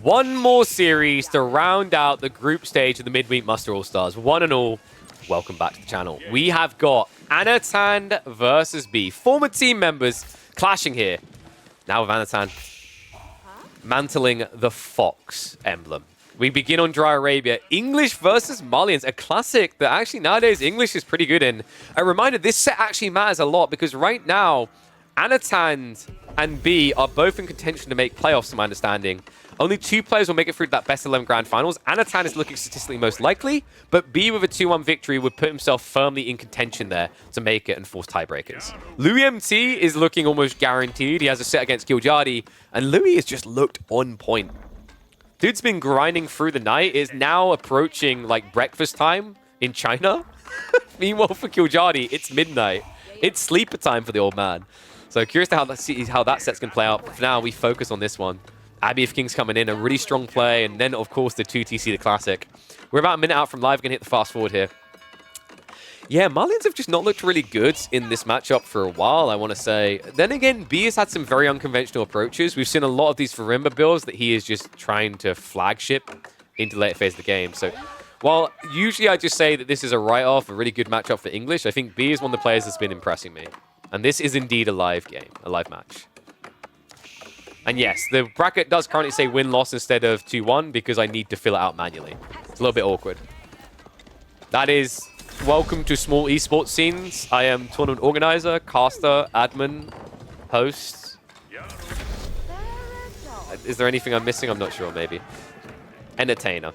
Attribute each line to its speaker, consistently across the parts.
Speaker 1: One more series to round out the group stage of the midweek muster all-stars. One and all, welcome back to the channel. We have got Anatan versus B. Former team members clashing here. Now with Anatan mantling the fox emblem. We begin on Dry Arabia. English versus Malians, a classic that actually nowadays English is pretty good in. A reminder, this set actually matters a lot because right now, Anatan and B are both in contention to make playoffs, to my understanding. Only 2 players will make it through that best 11 grand finals. Anatan is looking statistically most likely, but B with a 2-1 victory would put himself firmly in contention there to make it and force tiebreakers. Louis MT is looking almost guaranteed. He has a set against Giljadi, and Louis has just looked on point. Dude's been grinding through the night. Is now approaching like breakfast time in China. Meanwhile, for Giljadi, it's midnight. It's sleeper time for the old man. So curious to see how that set's going to play out. But for now, we focus on this one. Abbey of Kings coming in, a really strong play, and then, of course, the 2TC, the classic. We're about a minute out from live. Going to hit the fast forward here. Yeah, Malians have just not looked really good in this matchup for a while, I want to say. Then again, B has had some very unconventional approaches. We've seen a lot of these Farimba builds that he is just trying to flagship into the later phase of the game. So while usually I just say that this is a write-off, a really good matchup for English, I think B is one of the players that's been impressing me. And this is indeed a live game, a live match. And yes, the bracket does currently say win-loss instead of 2-1 because I need to fill it out manually. It's a little bit awkward. That is welcome to small esports scenes. I am tournament organizer, caster, admin, host. Is there anything I'm missing? I'm not sure, maybe. Entertainer.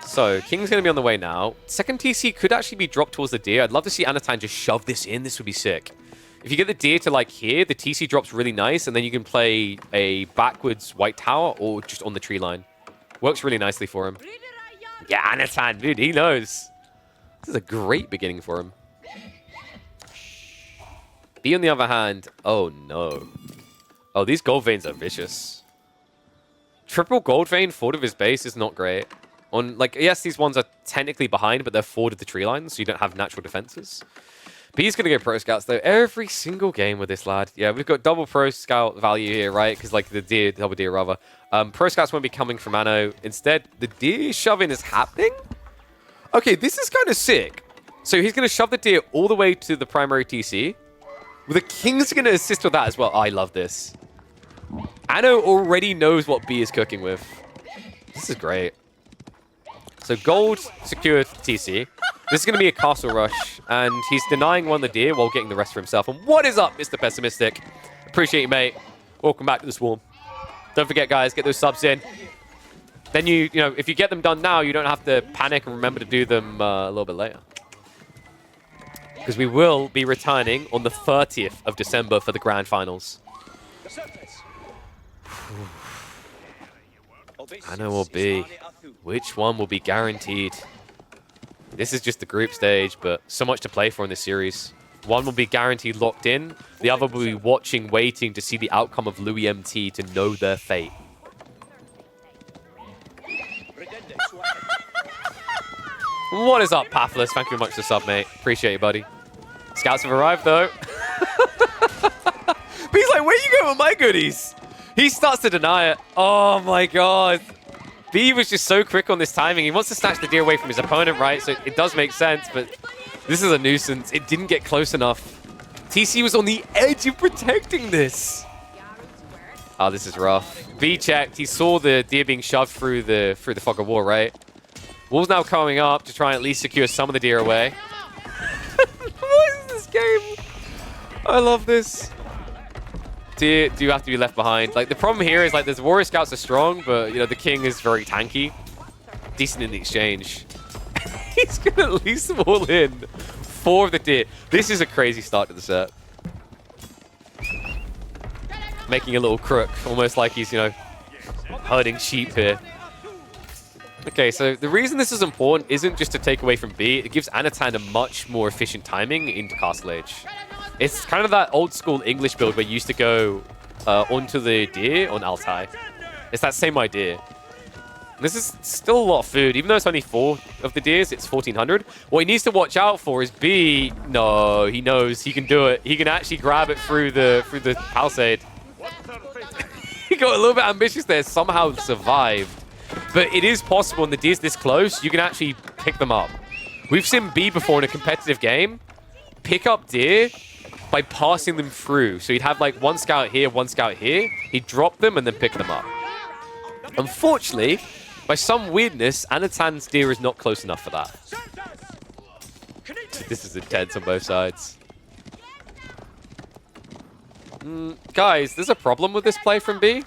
Speaker 1: So, King's going to be on the way now. Second TC could actually be dropped towards the deer. I'd love to see Anatan just shove this in. This would be sick. If you get the deer to like here, the TC drops really nice, and then you can play a backwards white tower or just on the tree line. Works really nicely for him. Yeah, Anatan, dude, he knows. This is a great beginning for him. B on the other hand, oh no. Oh, these gold veins are vicious. Triple gold vein forward of his base is not great. On like, yes, these ones are technically behind, but they're forward of the tree line, so you don't have natural defenses. B's going to go Pro Scouts, though, every single game with this lad. Yeah, we've got double Pro Scout value here, right? Because, like, the deer, double deer, rather. Pro Scouts won't be coming from Anno. Instead, the deer shoving is happening? Okay, this is kind of sick. So he's going to shove the deer all the way to the primary TC. The King's going to assist with that as well. Oh, I love this. Anno already knows what B is cooking with. This is great. So gold secured TC. This is going to be a castle rush, and he's denying one of the deer while getting the rest for himself. And what is up, Mr. Pessimistic? Appreciate you, mate. Welcome back to the Swarm. Don't forget, guys, get those subs in. Then you know, if you get them done now, you don't have to panic and remember to do them a little bit later. Because we will be returning on the 30th of December for the Grand Finals. Anno will be. Which one will be guaranteed? This is just the group stage, but so much to play for in this series. One will be guaranteed locked in. The other will be watching, waiting to see the outcome of Louis MT to know their fate. What is up, Pathless? Thank you very much for the sub, mate. Appreciate you, buddy. Scouts have arrived, though. But he's like, where you going with my goodies? He starts to deny it. Oh, my God. B was just so quick on this timing. He wants to snatch the deer away from his opponent, right? So it does make sense, but this is a nuisance. It didn't get close enough. TC was on the edge of protecting this. Oh, this is rough. B checked. He saw the deer being shoved through the fog of war, right? Wall's now coming up to try and at least secure some of the deer away. What is this game? I love this. Deer do have to be left behind. Like, the problem here is, like, the warrior scouts are strong, but, you know, the king is very tanky. Decent in the exchange. He's going to at least wall in 4 of the deer. This is a crazy start to the set. Making a little crook, almost like he's, you know, herding sheep here. Okay, so the reason this is important isn't just to take away from B. It gives Anatan a much more efficient timing into Castle Age. It's kind of that old school English build where you used to go onto the deer on Altai. It's that same idea. This is still a lot of food. Even though it's only 4 of the deers, it's 1,400. What he needs to watch out for is B. No, he knows he can do it. He can actually grab it through the palisade. He got a little bit ambitious there, somehow survived. But it is possible when the deer's this close, you can actually pick them up. We've seen B before in a competitive game pick up deer by passing them through. So he'd have like one scout here, one scout here. He'd drop them and then pick them up. Unfortunately, by some weirdness, Anatan's deer is not close enough for that. This is intense on both sides. Guys, there's a problem with this play from B.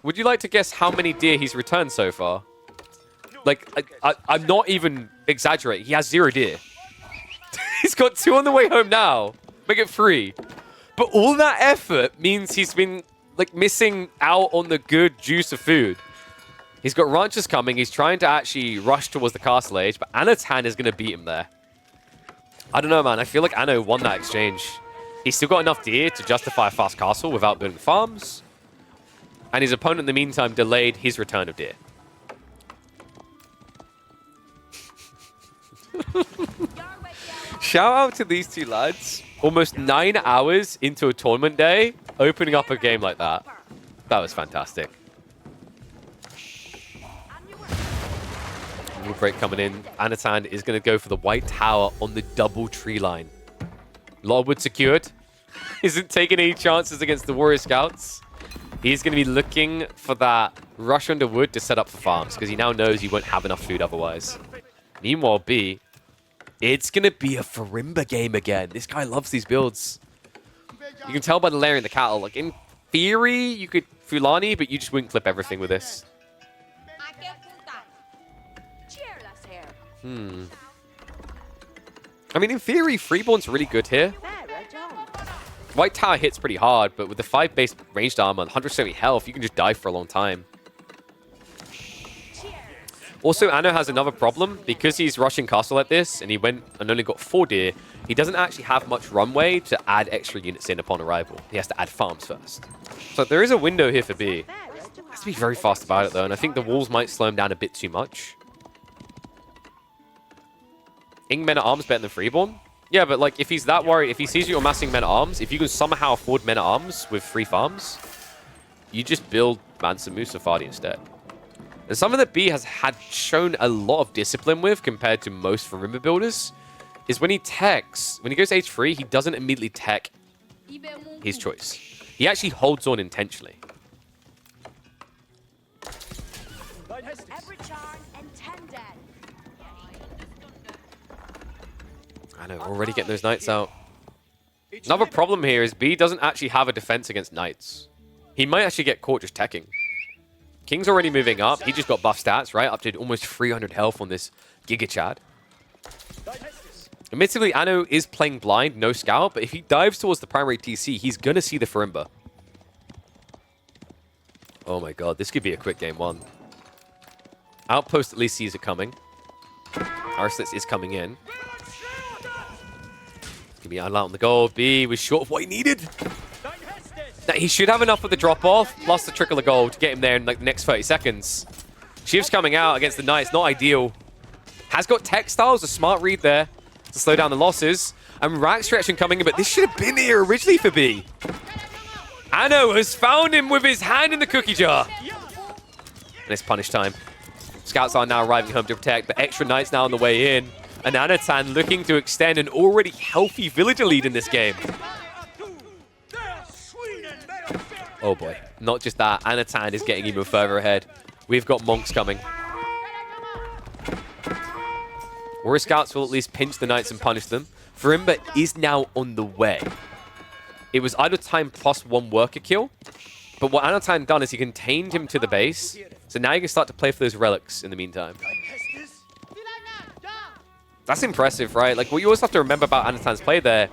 Speaker 1: Would you like to guess how many deer he's returned so far? Like, I'm not even exaggerating. He has 0 deer. He's got 2 on the way home now. Make it 3. But all that effort means he's been, like, missing out on the good juice of food. He's got ranchers coming. He's trying to actually rush towards the castle age, but Anatan is going to beat him there. I don't know, man. I feel like Anno won that exchange. He's still got enough deer to justify a fast castle without building farms. And his opponent, in the meantime, delayed his return of deer. Shout out to these two lads. Almost 9 hours into a tournament day, opening up a game like that. That was fantastic. New break coming in. Anatan is going to go for the white tower on the double tree line. A lot of wood secured. Isn't taking any chances against the warrior scouts. He's going to be looking for that rush under wood to set up for farms, because he now knows he won't have enough food otherwise. Meanwhile, B, it's going to be a Farimba game again. This guy loves these builds. You can tell by the layering the cattle. Like, in theory, you could Fulani, but you just wouldn't clip everything with this. I mean, in theory, Freeborn's really good here. White Tower hits pretty hard, but with the 5 base ranged armor and 170 health, you can just die for a long time. Also, Anno has another problem. Because he's rushing castle like this, and he went and only got 4 deer, he doesn't actually have much runway to add extra units in upon arrival. He has to add farms first. So there is a window here for B. Has to be very fast about it, though, and I think the walls might slow him down a bit too much. Ing men-at-arms better than Freeborn? Yeah, but like, if he's that worried, if he sees you amassing men-at-arms, if you can somehow afford men-at-arms with 3 farms, you just build Mansa Musafadi instead. And something that B has shown a lot of discipline with compared to most Farimba builders is when he techs, when he goes H3, he doesn't immediately tech his choice. He actually holds on intentionally. I know, already getting those knights out. Another problem here is B doesn't actually have a defense against knights. He might actually get caught just teching. King's already moving up. He just got buff stats, right? Up to almost 300 health on this Giga Chad. Admittedly, Anno is playing blind, no scout, but if he dives towards the primary TC, he's going to see the Farimba. Oh my god, this could be a quick game 1. Outpost at least sees it coming. Arslitz is coming in. Gonna be out on the goal. B was short of what he needed. Now, he should have enough with the drop-off, plus the trickle of gold to get him there in like the next 30 seconds. Shiv's coming out against the Knights, not ideal. Has got textiles, a smart read there to slow down the losses. And rack stretching coming in, but this should have been here originally for B. Anno has found him with his hand in the cookie jar. And it's punish time. Scouts are now arriving home to protect, but extra Knights now on the way in. And Anatan looking to extend an already healthy villager lead in this game. Oh boy, not just that, Anatan is getting even further ahead. We've got monks coming. Warrior Scouts will at least pinch the Knights and punish them. Farimba is now on the way. It was idle time plus 1 worker kill. But what Anatan done is he contained him to the base. So now you can start to play for those relics in the meantime. That's impressive, right? Like, what you always have to remember about Anatan's play there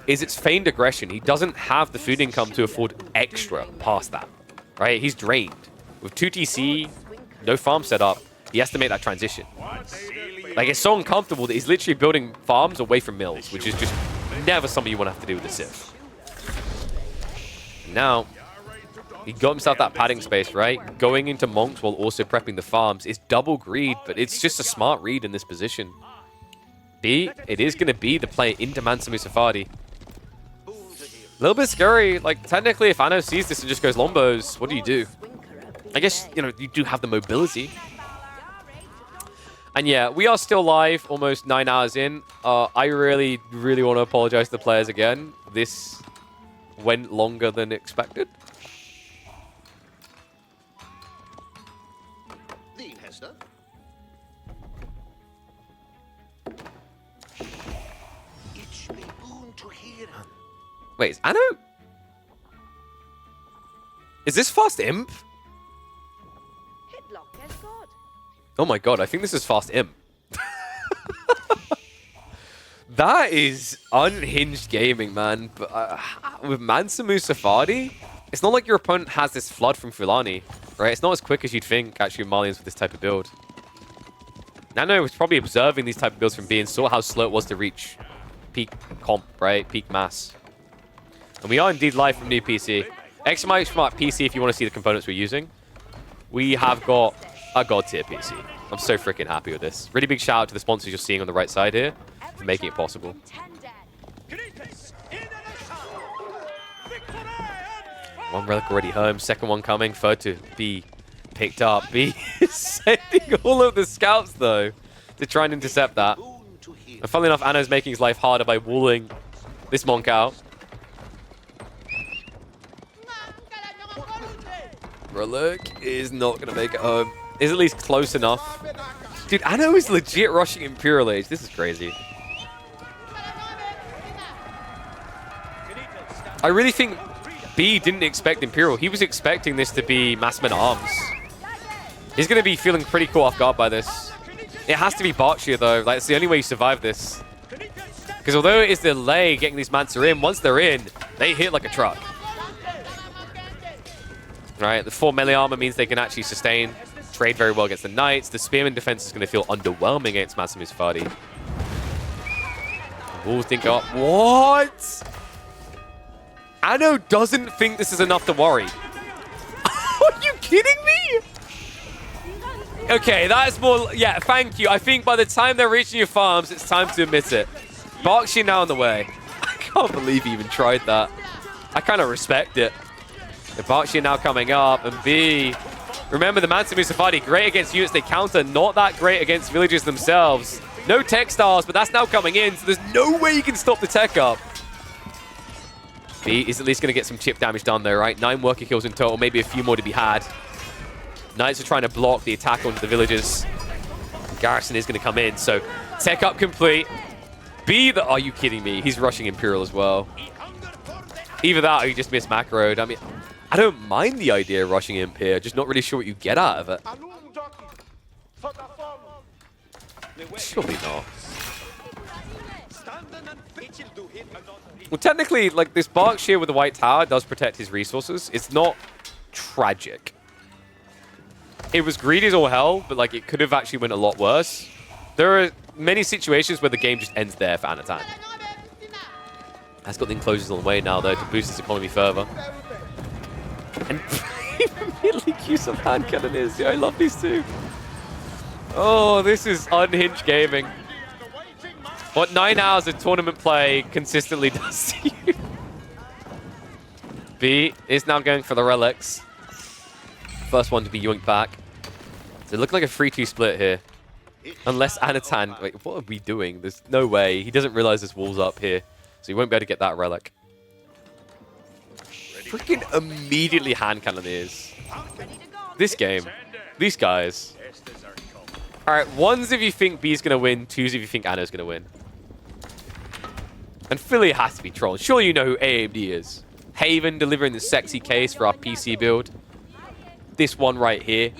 Speaker 1: is it's feigned aggression. He doesn't have the food income to afford extra past that, right? He's drained. With 2 TC, no farm set up, he has to make that transition. Like, it's so uncomfortable that he's literally building farms away from mills, which is just never something you want to have to do with a Civ. Now, he got himself that padding space, right? Going into monks while also prepping the farms is double greed, but it's just a smart read in this position. B, it is going to be the play into Mansa Musafadi. A little bit scary. Like, technically, if Anno sees this and just goes Lombos, what do you do? I guess, you know, you do have the mobility. And yeah, we are still live, almost 9 hours in. I really, really want to apologize to the players again. This went longer than expected. Wait, is Anno? Is this fast imp? Oh my god, I think this is fast imp. That is unhinged gaming, man. But, with Mansamu Safadi, it's not like your opponent has this flood from Fulani, right? It's not as quick as you'd think, actually, Malians with this type of build. Nano was probably observing these type of builds from B and saw how slow it was to reach peak comp, right? Peak mass. And we are indeed live from new PC. Exclamation mark PC if you want to see the components we're using. We have got a god tier PC. I'm so freaking happy with this. Really big shout out to the sponsors you're seeing on the right side here for making it possible. One relic already home, second one coming, third to be picked up. B is sending all of the scouts though to try and intercept that. And funnily enough, Anna's making his life harder by walling this monk out. Relic is not going to make it home. Is at least close enough. Dude, Anno is legit rushing Imperial Age. This is crazy. I really think B didn't expect Imperial. He was expecting this to be Massman Arms. He's going to be feeling pretty caught off guard by this. It has to be Berkshire, though. Like, it's the only way you survive this. Because although it is delay getting these Mansa in, once they're in, they hit like a truck. Right, the 4 melee armor means they can actually sustain, trade very well against the Knights. The Spearman defense is going to feel underwhelming against Masamu Safadi. Wolves think up. What? Anno doesn't think this is enough to worry. Are you kidding me? Okay, that's more... Yeah, thank you. I think by the time they're reaching your farms, it's time to admit it. Berkshire now on the way. I can't believe he even tried that. I kind of respect it. The Berkshire now coming up, and B... Remember, the Mansamu Safadi, great against units they counter, not that great against villagers themselves. No textiles, but that's now coming in, so there's no way you can stop the tech up. B is at least going to get some chip damage done though, right? 9 worker kills in total, maybe a few more to be had. Knights are trying to block the attack onto the villagers. Garrison is going to come in, so tech up complete. B, are you kidding me? He's rushing Imperial as well. Either that or you just miss macroed. I mean, I don't mind the idea of rushing Imp here, just not really sure what you get out of it. Surely not. Well, technically, like, this Berkshire with the White Tower does protect his resources. It's not tragic. It was greedy as all hell, but, like, it could have actually went a lot worse. There are many situations where the game just ends there for Anatan. Has got the enclosures on the way now, though, to boost his economy further. And immediately use of hand cannoneers. Yeah, I love these two. Oh, this is unhinged gaming. What 9 hours of tournament play consistently does to you. B is now going for the relics. First one to be yoinked back. So it looked like a 3-2 split here. Unless Anatan... Wait, what are we doing? There's no way. He doesn't realize this wall's up here. So he won't be able to get that relic. Freaking immediately hand cannoneers. This game. These guys. Alright, ones if you think B's going to win, twos if you think Anna's going to win. And Philly has to be trolled. Surely you know who AMD is. Haven delivering the sexy case for our PC build. This one right here.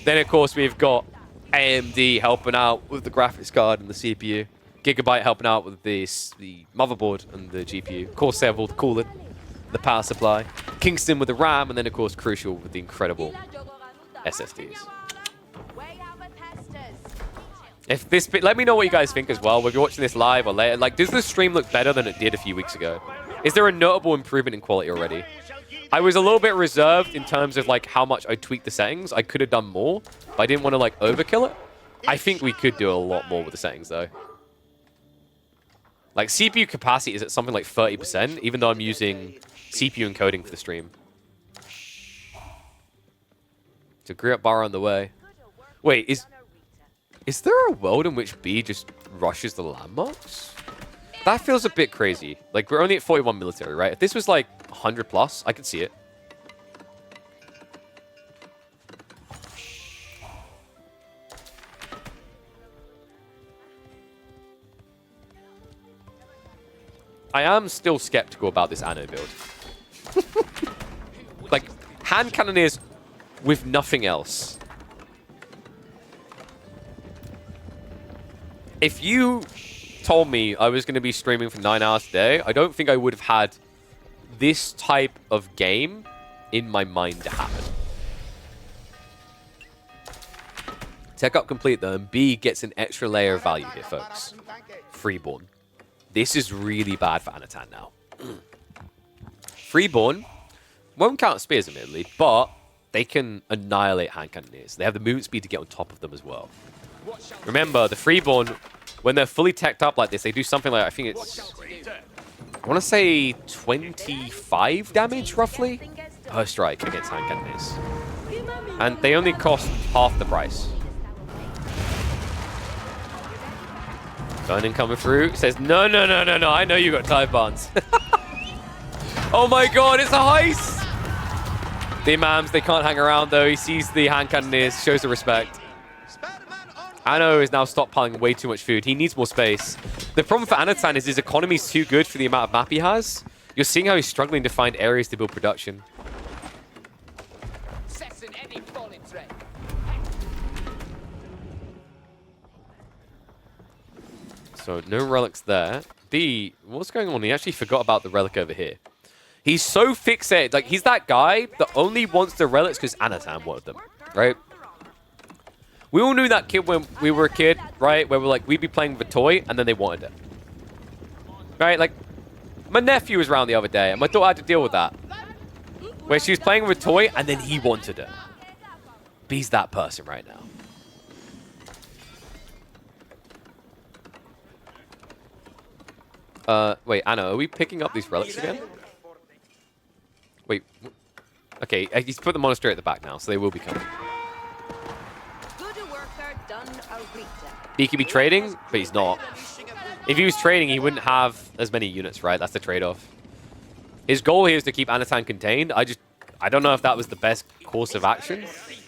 Speaker 1: Then, of course, we've got AMD helping out with the graphics card and the CPU. Gigabyte helping out with the motherboard and the GPU. Corsair with all the cooling, the power supply. Kingston with the RAM, and then, of course, Crucial with the incredible SSDs. If this bit, let me know what you guys think as well. Whether you're watching this live or later, like, does this stream look better than it did a few weeks ago? Is there a notable improvement in quality already? I was a little bit reserved in terms of like how much I tweaked the settings. I could have done more, but I didn't want to like overkill it. I think we could do a lot more with the settings though. Like, CPU capacity is at something like 30%, even though I'm using CPU encoding for the stream. So, Griot Bar on the way. Wait, is there a world in which B just rushes the landmarks? That feels a bit crazy. Like, we're only at 41 military, right? If this was like 100 plus, I could see it. I am still skeptical about this Anno build. Like, hand cannoneers with nothing else. If you told me I was going to be streaming for 9 hours a day, I don't think I would have had this type of game in my mind to happen. Tech up complete, though, and B gets an extra layer of value here, folks. Freeborn. This is really bad for Anatan now. Freeborn won't count spears, admittedly, but they can annihilate hand cannoneers. They have the movement speed to get on top of them as well. Remember, the Freeborn, when they're fully teched up like this, they do something like, I think it's, I want to say 25 damage, roughly, per strike against hand cannoneers. And they only cost half the price. Burning coming through. Says, no, no, no, no, no. I know you got time bonds. Oh my god, it's a heist! The Imams, they can't hang around though. He sees the hand cannoneers, shows the respect. Anno is now stockpiling way too much food. He needs more space. The problem for Anatan is his economy is too good for the amount of map he has. You're seeing how he's struggling to find areas to build production. So, no relics there. D, what's going on? He actually forgot about the relic over here. He's so fixated. Like, he's that guy that only wants the relics because Anatan wanted them, right? We all knew that kid when we were a kid, right? Where we're like, we'd be playing with a toy and then they wanted it. Right? Like, my nephew was around the other day and my daughter had to deal with that. Where she was playing with a toy and then he wanted it. B's that person right now. Wait, Anna, are we picking up these relics again? Wait. Okay, he's put the monastery at the back now, so they will be coming. He could be trading, but he's not. If he was trading, he wouldn't have as many units, right? That's the trade-off. His goal here is to keep Anatan contained. I don't know if that was the best course of action.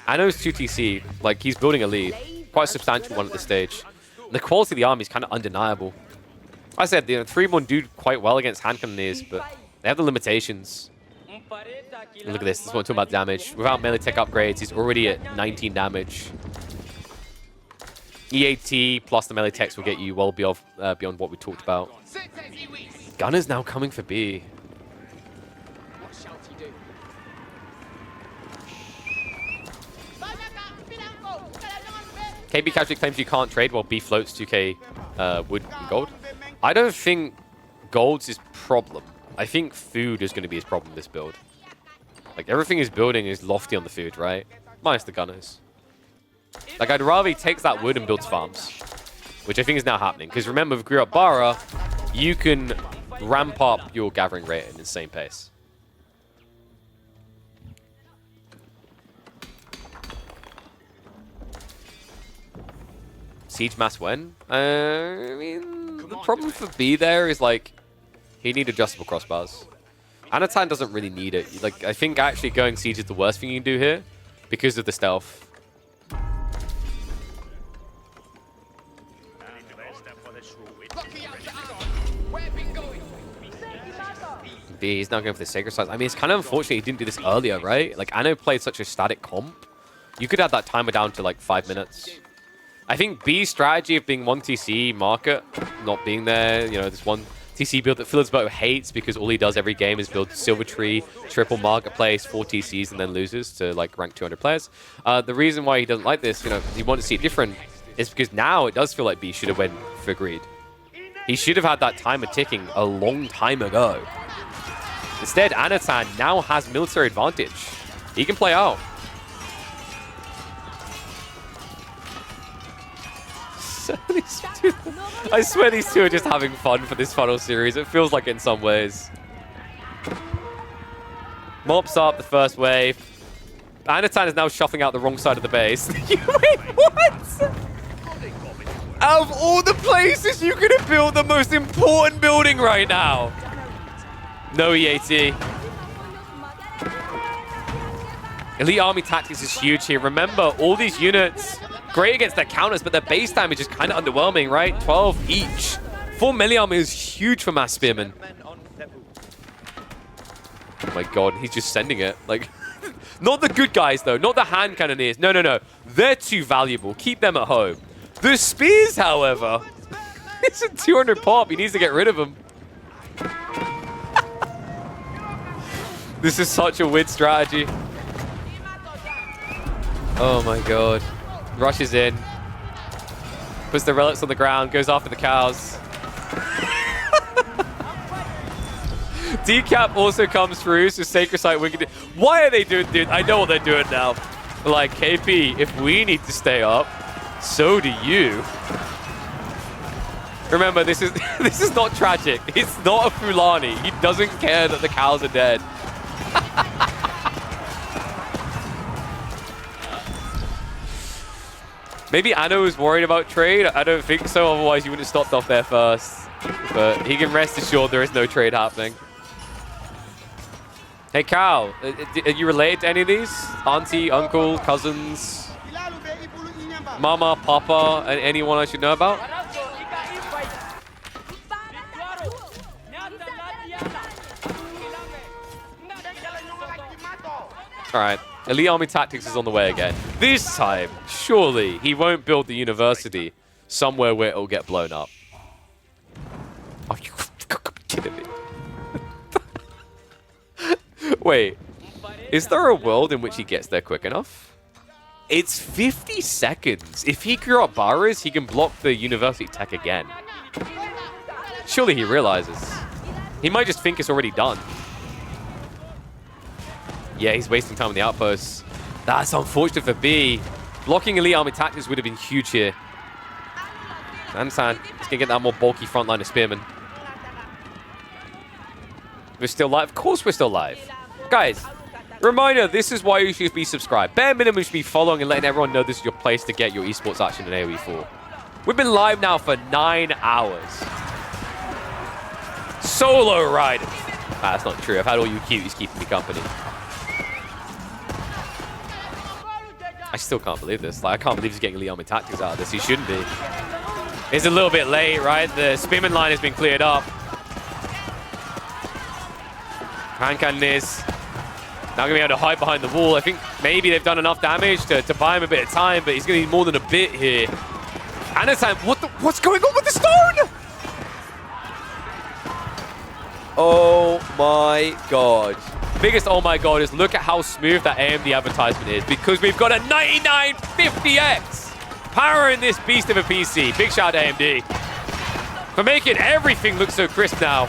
Speaker 1: Anno's 2TC, like, he's building a lead. Quite a substantial one at this stage. And the quality of the army is kind of undeniable. I said, the Freeborn do quite well against hand cannoneers, but they have the limitations. And look at this. This is what I'm talking about damage. Without melee tech upgrades, he's already at 19 damage. EAT plus the melee techs will get you well beyond what we talked about. Gunner's now coming for B. KB casually claims you can't trade while B floats 2k wood and gold. I don't think gold's his problem. I think food is going to be his problem this build. Like, everything he's building is lofty on the food, right? Minus the gunners. Like, I'd rather he takes that wood and builds farms. Which I think is now happening. Because remember, with Griot Bara, you can ramp up your gathering rate at an insane pace. Siege mass when? I mean, the problem for B there is, like, he need adjustable crossbars. Anatan doesn't really need it. Like, I think actually going siege is the worst thing you can do here because of the stealth. B, he's now going for the Sacred Sites. I mean, it's kind of unfortunate he didn't do this earlier, right? Like, Anno played such a static comp. You could have that timer down to, like, 5 minutes. I think B's strategy of being 1 TC market, not being there, you know, this 1 TC build that Philipsburg hates because all he does every game is build Silver Tree, triple marketplace, 4 TCs, and then loses to, like, rank 200 players. The reason why he doesn't like this, you know, he wants to see it different, is because now it does feel like B should have went for greed. He should have had that timer ticking a long time ago. Instead, Anatan now has military advantage. He can play out. 76 I swear these two are just having fun for this funnel series. It feels like it in some ways. Mops up the first wave. Anatan is now shuffling out the wrong side of the base. Wait, what? Out of all the places you could have built the most important building right now. No EAT. Elite army tactics is huge here. Remember, all these units, great against their counters, but their base time is just kind of underwhelming, right? 12 each. 4 Malians is huge for mass spearmen. Oh my god, he's just sending it. Like, not the good guys, though. Not the hand cannoneers. No, no, no. They're too valuable. Keep them at home. The spears, however, it's a 200 pop. He needs to get rid of them. This is such a weird strategy. Oh my god. Rushes in. Puts the relics on the ground. Goes after the cows. Decap also comes through, so Sacred Site Wicked. Why are they doing, dude? I know what they're doing now. Like, KP, if we need to stay up, so do you. Remember, this is this is not tragic. It's not a Fulani. He doesn't care that the cows are dead. Maybe Anno was worried about trade. I don't think so. Otherwise, you wouldn't have stopped off there first. But he can rest assured there is no trade happening. Hey, Cal, are you related to any of these? Auntie, uncle, cousins, mama, papa, anyone I should know about? All right, Elite Army Tactics is on the way again. This time, surely he won't build the university somewhere where it'll get blown up. Are you kidding me? Wait, is there a world in which he gets there quick enough? It's 50 seconds. If he grew up Barras, he can block the university tech again. Surely he realizes. He might just think it's already done. Yeah, he's wasting time on the outposts. That's unfortunate for B. Blocking Elite Army Tactics would have been huge here. Ansan is going to get that more bulky frontline of Spearmen. We're still live? Of course we're still live. Guys, reminder, this is why you should be subscribed. Bare minimum, you should be following and letting everyone know this is your place to get your esports action in AoE 4. We've been live now for 9 hours. Solo riding. Ah, that's not true. I've had all you cuties keeping me company. I still can't believe this. Like, I can't believe he's getting Elite Army Tactics out of this. He shouldn't be. It's a little bit late, right? The Spearman line has been cleared up. Hand cannoneers now going to be able to hide behind the wall. I think maybe they've done enough damage to buy him a bit of time, but he's going to need more than a bit here. Anatan, what's going on with the stone? Oh my god. Biggest oh my god is look at how smooth that AMD advertisement is, because we've got a 9950X powering this beast of a PC. Big shout out to AMD for making everything look so crisp now.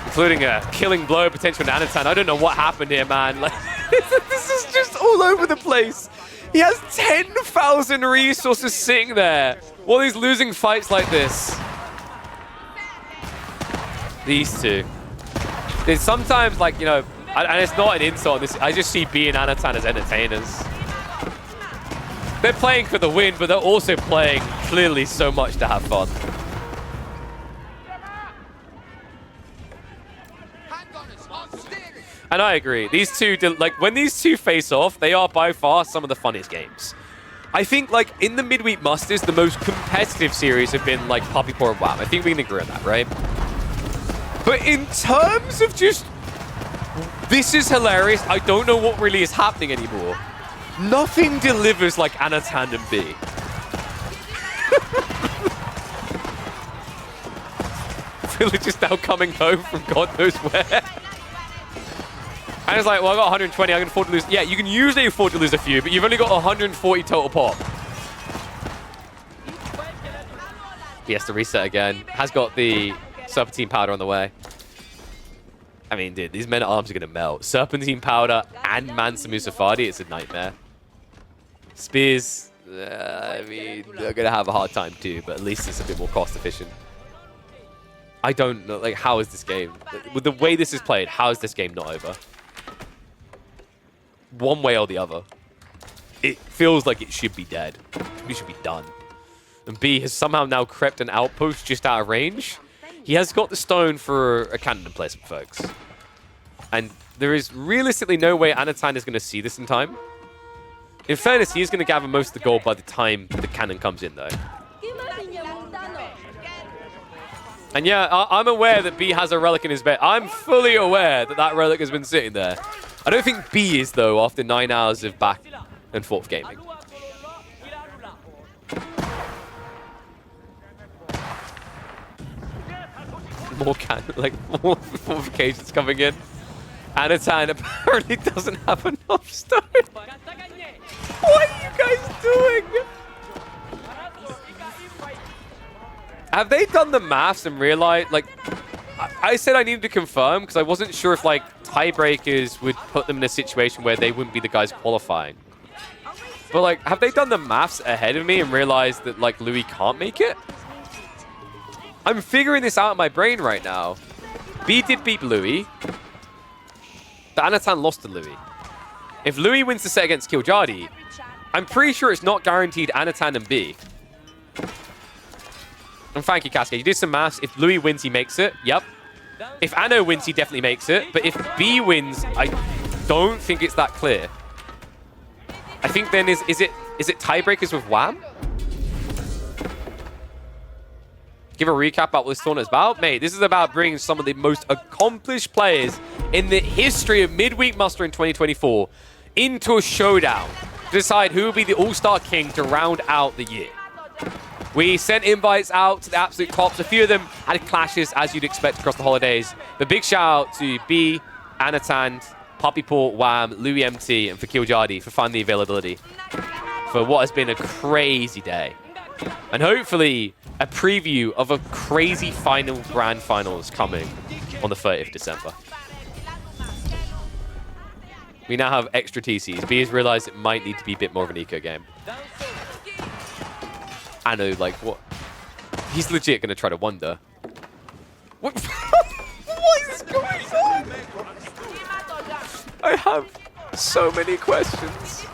Speaker 1: Including a killing blow potential to Anatan. I don't know what happened here, man. Like, this is just all over the place. He has 10,000 resources sitting there while he's losing fights like this. These two. There's sometimes, like, you know, and it's not an insult. I just see B and Anatan as entertainers. They're playing for the win, but they're also playing clearly so much to have fun. And I agree. These two, like, when these two face off, they are by far some of the funniest games. I think, like, in the midweek musters, the most competitive series have been, like, Puppy Paw and WAM. I think we can agree on that, right? But in terms of just, this is hilarious. I don't know what really is happening anymore. Nothing delivers like Anatan and B. Village is now coming home from God knows where. And it's like, well, I got 120, I can afford to lose. Yeah, you can usually afford to lose a few, but you've only got 140 total pop. He has to reset again. Has got the Serpentine Powder on the way. I mean, dude, these men-at-arms are going to melt. Serpentine Powder and Mansa Musafadi, it's a nightmare. Spears, I mean, they're going to have a hard time too, but at least it's a bit more cost efficient. I don't know, like, how is this game? With the way this is played, how is this game not over? One way or the other. It feels like it should be dead. We should be done. And B has somehow now crept an outpost just out of range. He has got the stone for a cannon emplacement, folks. And there is realistically no way Anatan is going to see this in time. In fairness, he is going to gather most of the gold by the time the cannon comes in, though. And yeah, I'm aware that B has a relic in his bed. I'm fully aware that that relic has been sitting there. I don't think B is, though, after 9 hours of back and forth gaming. More fortifications coming in. Anatan apparently doesn't have enough stone. What are you guys doing? Have they done the maths and realized, like, I said I needed to confirm because I wasn't sure if, like, tiebreakers would put them in a situation where they wouldn't be the guys qualifying. But, like, have they done the maths ahead of me and realized that, like, Louis can't make it? I'm figuring this out in my brain right now. B did beat Louis, but Anatan lost to Louis. If Louis wins the set against Kiljardi, I'm pretty sure it's not guaranteed Anatan and B. And thank you, Cascade. You did some maths. If Louis wins, he makes it. Yep. If Anno wins, he definitely makes it. But if B wins, I don't think it's that clear. I think then is it tiebreakers with Wham? Give a recap about what this tournament is about. Mate, this is about bringing some of the most accomplished players in the history of midweek muster in 2024 into a showdown to decide who will be the All-Star King to round out the year. We sent invites out to the absolute tops. A few of them had clashes, as you'd expect across the holidays. But big shout out to B, Anatan, Puppyport, Wham, Louis MT, and for Kiljardi for finding the availability for what has been a crazy day. And hopefully a preview of a crazy final grand finals coming on the 30th of December. We now have extra TCs. B has realized it might need to be a bit more of an eco game. I know, like, what? He's legit going to try to wonder. What? What is going on? I have so many questions.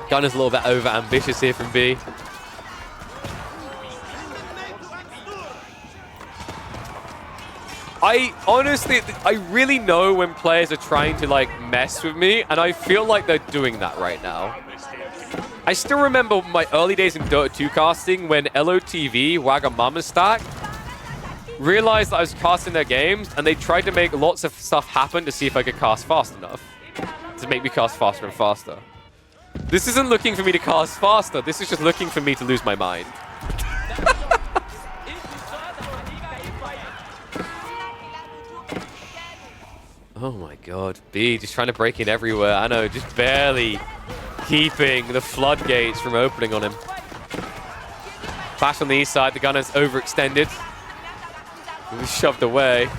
Speaker 1: Gunner's a little bit over-ambitious here from B. I really know when players are trying to, like, mess with me, and I feel like they're doing that right now. I still remember my early days in Dota 2 casting when LOTV, Wagamama Stack, realized that I was casting their games, and they tried to make lots of stuff happen to see if I could cast fast enough to make me cast faster and faster. This isn't looking for me to cast faster. This is just looking for me to lose my mind. Oh my god. B just trying to break in everywhere. I know, just barely keeping the floodgates from opening on him. Flash on the east side. The gunner's overextended. He's shoved away.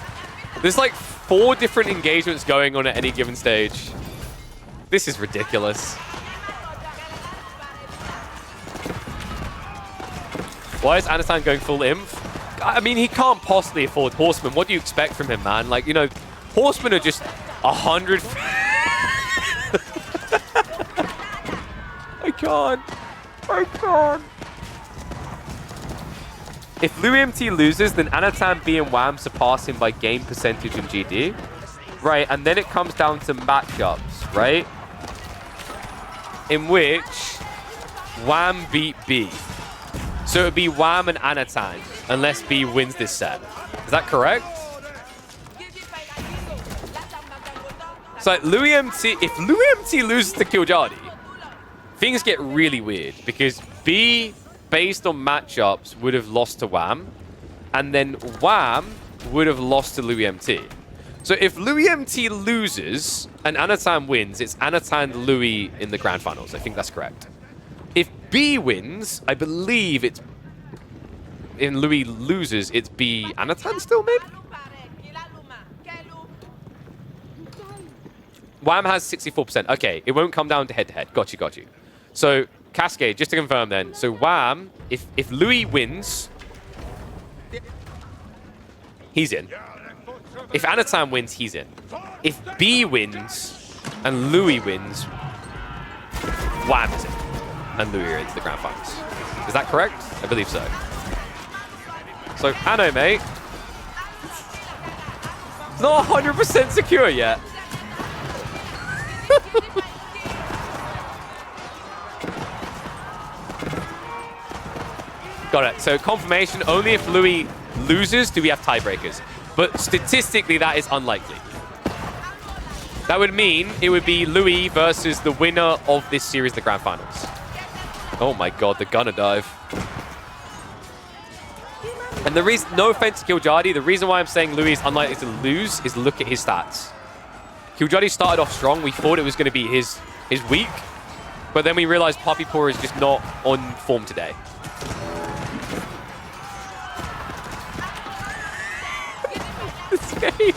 Speaker 1: There's like 4 different engagements going on at any given stage. This is ridiculous. Why is Anatan going full inf? I mean, he can't possibly afford Horsemen. What do you expect from him, man? Like, you know, Horsemen are just 100... I can't. If Louis MT loses, then Anatan, B, and Wham surpass him by game percentage in GD. Right, and then it comes down to matchups, right? In which Wham beat B. So it would be Wham and Anatan, unless B wins this set. Is that correct? So like Louis MT, if Louis MT loses to Kiljardi, things get really weird because B, based on matchups, would have lost to Wham, and then Wham would have lost to Louis MT. So if Louis MT loses and Anatan wins, it's Anatan Louis in the grand finals. I think that's correct. If B wins, I believe it's... In Louis loses, it's B Anatan still, maybe? Wham has 64%. Okay, it won't come down to head-to-head. Got you, got you. So, Cascade, just to confirm then. So, Wham, if Louis wins, he's in. If Anatan wins, he's in. If B wins and Louis wins, Wham is in. And Louis are into the grand finals. Is that correct? I believe so. So, Anno, mate. It's not 100% secure yet. Got it. So, confirmation, only if Louis loses do we have tiebreakers. But statistically, that is unlikely. That would mean it would be Louis versus the winner of this series, the grand finals. Oh my god, the gunner dive. And the reason, no offense to Killjadi, the reason why I'm saying Louis is unlikely to lose is look at his stats. Killjadi started off strong. We thought it was going to be his week. But then we realized Poppy Paw is just not on form today. This game.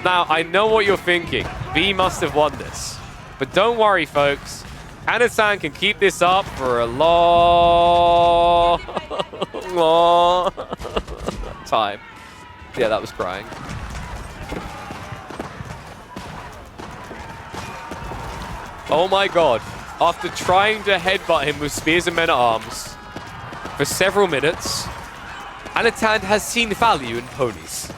Speaker 1: Now, I know what you're thinking. B must have won this. But don't worry, folks. Anatan can keep this up for a long, long time. Yeah, that was crying. Oh my god. After trying to headbutt him with spears and men-at-arms for several minutes, Anatan has seen value in ponies.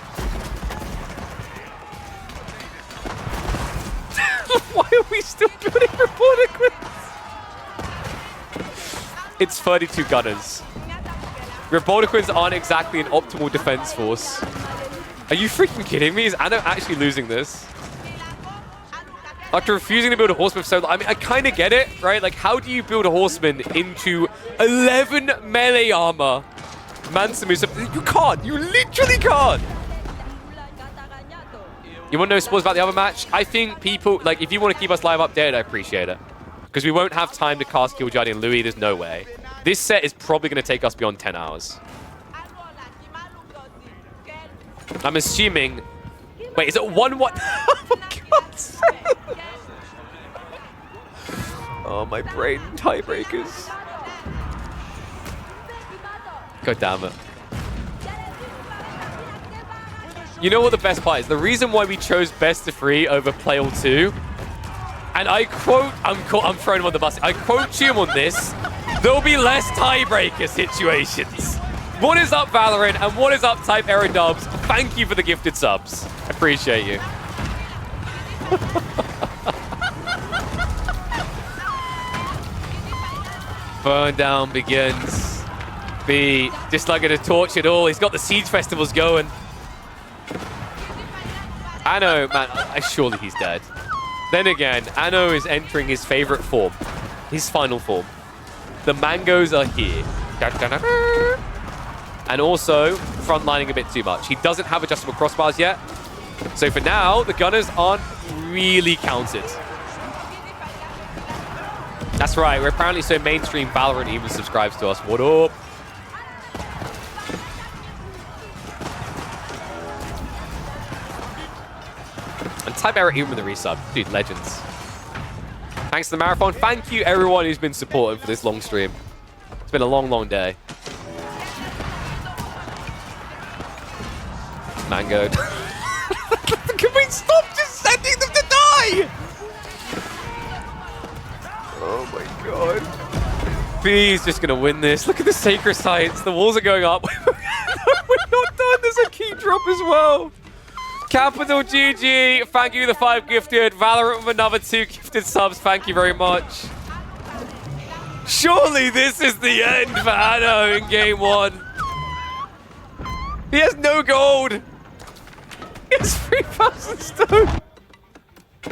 Speaker 1: Why are we still building Robotiquins? It's 32 gunners. Robotiquins aren't exactly an optimal defense force. Are you freaking kidding me? Is Anno actually losing this? After refusing to build a horseman so I mean, I kind of get it, right? Like, how do you build a horseman into 11 melee armor? Mansamu, you can't. You literally can't. You want to know spoilers about the other match? I think people, like, if you want to keep us live updated, I appreciate it. Because we won't have time to cast Killjadi and Louis. There's no way. This set is probably going to take us beyond 10 hours. I'm assuming... Wait, is it 1-1? Oh, my God. Oh, my brain. Tiebreakers. God damn it. You know what the best part is? The reason why we chose best of 3 over play all 2, and I quote, I'm throwing him on the bus. I quote you on this. There'll be less tiebreaker situations. What is up, Valorant, and what is up, Type Error Dubs? Thank you for the gifted subs. Appreciate you. Burn down begins. B, just like going to torch it all. He's got the Siege Festivals going. Anno, man, surely he's dead. Then again, Anno is entering his favorite form. His final form. The mangoes are here. And also, frontlining a bit too much. He doesn't have adjustable crossbars yet. So for now, the gunners aren't really counted. That's right, we're apparently so mainstream, Valorant even subscribes to us. What up? And Type Error even with the resub. Dude, legends. Thanks to the marathon. Thank you everyone who's been supportive for this long stream. It's been a long, long day. Mango. Can we stop just sending them to die? Oh my god. B is just going to win this. Look at the sacred sites. The walls are going up. We're not done. There's a key drop as well. Capital GG. Thank you, the 5 gifted. Valorant with another 2 gifted subs. Thank you very much. Surely this is the end for Anno in game 1. He has no gold. He has 3,000 stone.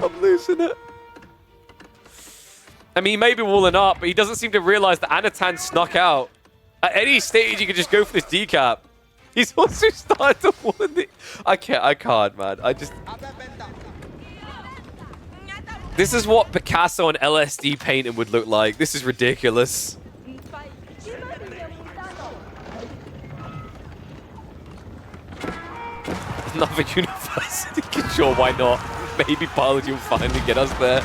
Speaker 1: I'm losing it. I mean, he may be walling up, but he doesn't seem to realize that Anatan snuck out. At any stage, you can just go for this decap. He's also started to wall in the... I can't, man. This is what Picasso and LSD painting would look like. This is ridiculous. Another university. Sure, why not? Maybe biology will finally get us there.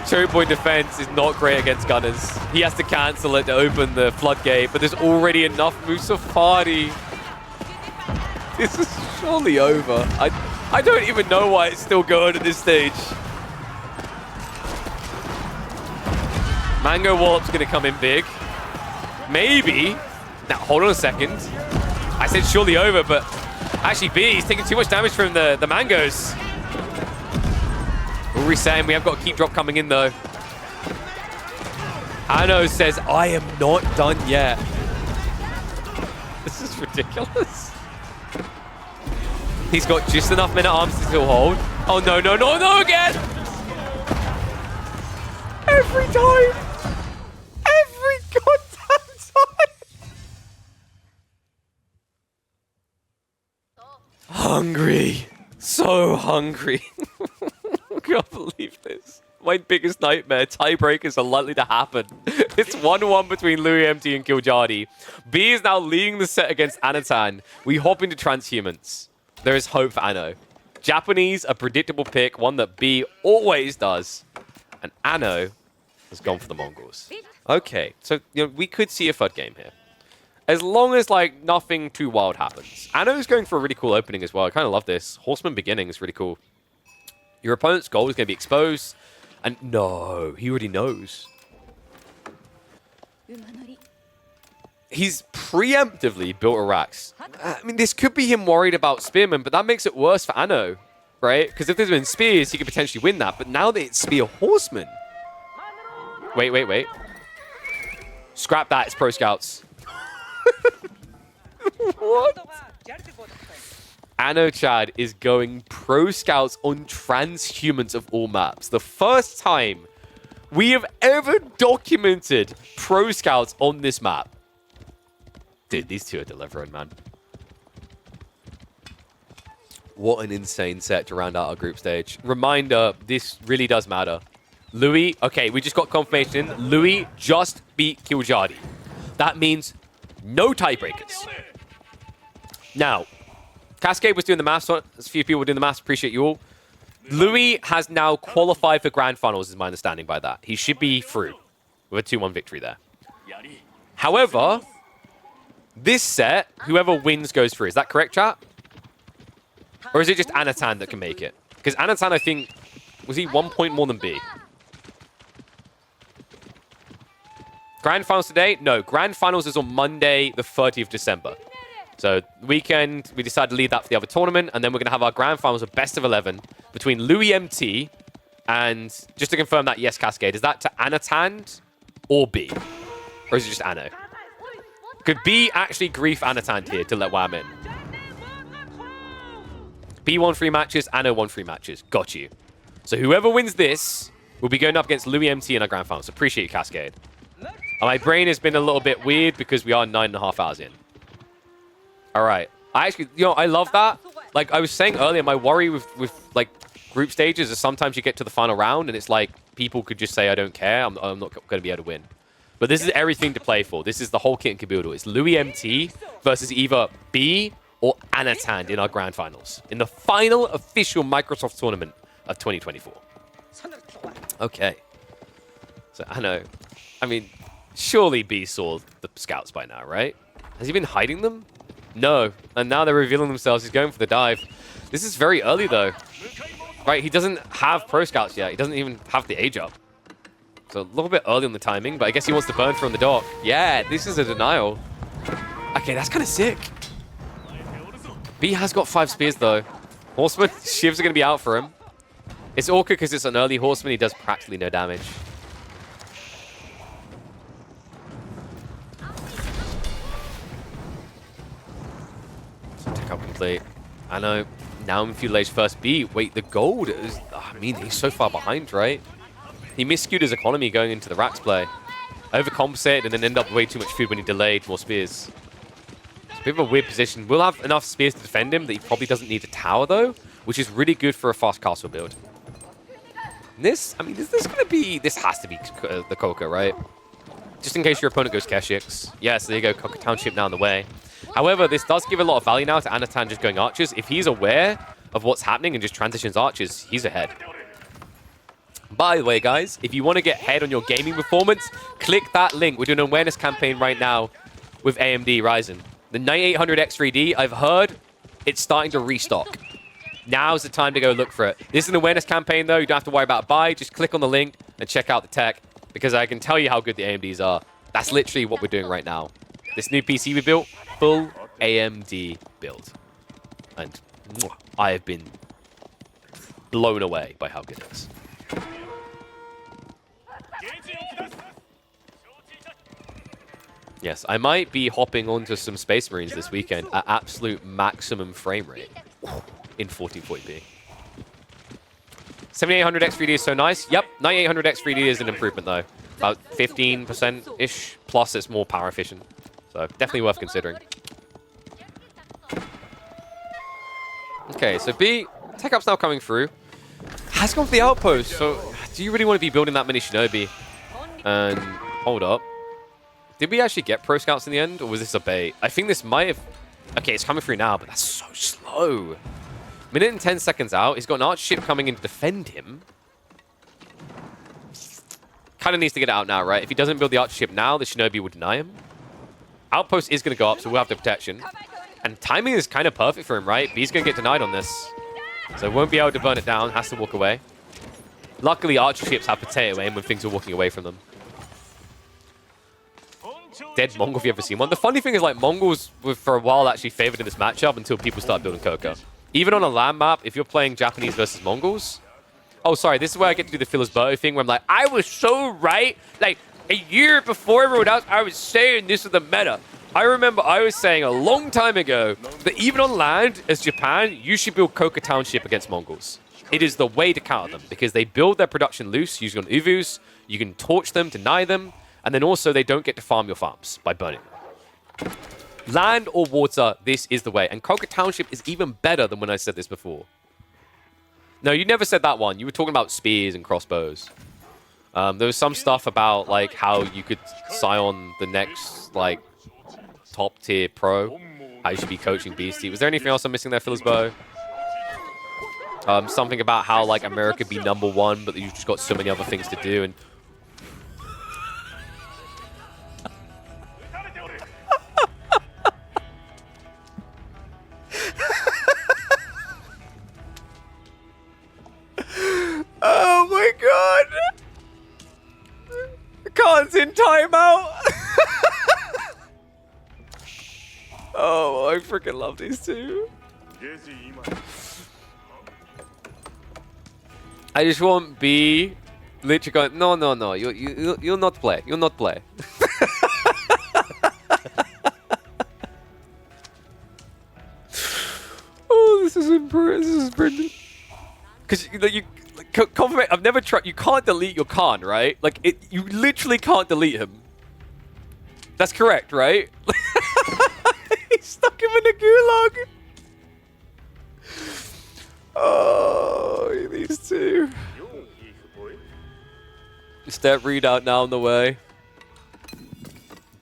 Speaker 1: Choke point defense is not great against gunners. He has to cancel it to open the floodgate, but there's already enough Musafati. This is surely over. I don't even know why it's still going at this stage. Mango Wallop's going to come in big. Maybe. Now, hold on a second. I said surely over, but actually B, he's taking too much damage from the mangoes. We'll reset him. We have got a keep drop coming in, though. Ano says, I am not done yet. This is ridiculous. He's got just enough minute arms to still hold. Oh, no, no, no, no, again! Every time! Every goddamn time! Hungry. So hungry. I can't believe this. My biggest nightmare. Tiebreakers are likely to happen. It's 1-1 between Louis MT and Kiljadi. B is now leading the set against Anatan. We hop into transhumans. There is hope for Ano. Japanese, a predictable pick, one that B always does. And Ano has gone for the Mongols. Okay, so we could see a FUD game here. As long as like nothing too wild happens. Ano's going for a really cool opening as well. I kind of love this. Horseman beginning is really cool. Your opponent's goal is going to be exposed. And no, he already knows. He's preemptively built a Rax. I mean, this could be him worried about Spearman, but that makes it worse for Ano, right? Because if there's been Spears, he could potentially win that. But now that it's Spear Horseman. Wait, wait, wait. Scrap that, it's Pro Scouts. What? Ano Chad is going Pro Scouts on transhumans of all maps. The first time we have ever documented Pro Scouts on this map. Dude, these two are delivering, man. What an insane set to round out our group stage. Reminder, this really does matter. Louis, okay, we just got confirmation. Louis just beat Kiljadi. That means no tiebreakers. Now, Cascade was doing the maths. A few people were doing the maths. Appreciate you all. Louis has now qualified for Grand Finals, is my understanding by that. He should be through with a 2-1 victory there. However, this set, whoever wins goes through. Is that correct, chat? Or is it just Anatan that can make it? Because Anatan, I think, was he 1 point more than B? Grand Finals today? No, Grand Finals is on Monday, the 30th of December. So, weekend, we decided to leave that for the other tournament, and then we're going to have our Grand Finals of best of 11 between Louis MT and, just to confirm that, yes, Cascade, is that to Anatan or B? Or is it just Ano? Could B actually grief Anatan here to let Wham in? B won 3 matches, Ano won 3 matches. Got you. So whoever wins this will be going up against Louis MT in our Grand Finals. Appreciate you, Cascade. And my brain has been a little bit weird because we are 9.5 hours in. All right. I actually, I love that. Like I was saying earlier, my worry with like group stages is sometimes you get to the final round and it's like people could just say, I don't care. I'm not going to be able to win. But this is everything to play for. This is the whole kit and caboodle. It's Louis MT versus either B or Anatan in our Grand Finals. In the final official Microsoft tournament of 2024. Okay. So, I mean, surely B saw the scouts by now, right? Has he been hiding them? No. And now they're revealing themselves. He's going for the dive. This is very early, though. Right, he doesn't have Pro Scouts yet. He doesn't even have the age up. So a little bit early on the timing, but I guess he wants to burn from the dock. Yeah, this is a denial. Okay, that's kind of sick. B has got 5 spears, though. Horseman, shivs are going to be out for him. It's awkward because it's an early horseman. He does practically no damage. Take out complete. I know. Now Infulage first B. Wait, the gold is... I mean, he's so far behind, right? He miscued his economy going into the Rax play. Overcompensated and then end up with way too much food when he delayed more spears. It's a bit of a weird position. We'll have enough spears to defend him that he probably doesn't need a tower, though, which is really good for a fast castle build. And this, I mean, is this going to be... This has to be the Coca, right? Just in case your opponent goes Keshix. Yes, there you go. Coca Township now on the way. However, this does give a lot of value now to Anatan just going archers. If he's aware of what's happening and just transitions archers, he's ahead. By the way, guys, if you want to get ahead on your gaming performance, click that link. We're doing an awareness campaign right now with AMD Ryzen. The 9800X3D, I've heard it's starting to restock. Now's the time to go look for it. This is an awareness campaign, though. You don't have to worry about a buy. Just click on the link and check out the tech, because I can tell you how good the AMDs are. That's literally what we're doing right now. This new PC we built, full AMD build. And I have been blown away by how good it is. Yes, I might be hopping onto some Space Marines this weekend at absolute maximum frame rate in 1440p. 7800X3D is so nice. Yep, 9800X3D is an improvement though. About 15%-ish, plus it's more power efficient. So definitely worth considering. Okay, so B, tech up's now coming through. Has gone for the outpost, so do you really want to be building that many Shinobi? And hold up. Did we actually get Pro Scouts in the end, or was this a bait? I think this might have... Okay, it's coming through now, but that's so slow. Minute and 10 seconds out. He's got an archer ship coming in to defend him. Kind of needs to get it out now, right? If he doesn't build the archer ship now, the Shinobi will deny him. Outpost is going to go up, so we'll have the protection. And timing is kind of perfect for him, right? B's going to get denied on this. So won't be able to burn it down. Has to walk away. Luckily, archer ships have potato aim when things are walking away from them. Dead Mongol, if you ever seen one. The funny thing is, like, Mongols were for a while actually favored in this matchup until people started building Coca. Even on a land map, if you're playing Japanese versus Mongols... Oh, sorry, this is where I get to do the Philisberto thing where I'm like, I was so right. Like, a year before everyone else, I was saying this is the meta. I remember I was saying a long time ago that even on land, as Japan, you should build Coca Township against Mongols. It is the way to counter them because they build their production loose using on Uvus. You can torch them, deny them, and then also they don't get to farm your farms by burning them. Land or water, this is the way. And Coca Township is even better than when I said this before. No, you never said that one. You were talking about spears and crossbows. There was some stuff about like how you could scion the next like top tier pro. How you should be coaching Beastie. Was there anything else I'm missing there, Philisberto? Something about how like America be #1, but you've just got so many other things to do. And oh my god! Khan's in timeout! Oh, I freaking love these two. I just want B literally going, no, you'll not play. You'll not play. Oh, this is brilliant. Because confirm, I've never tried. You can't delete your Khan, right? Like you literally can't delete him. That's correct, right? He's stuck him in a gulag. Oh, these two. Step readout now on the way.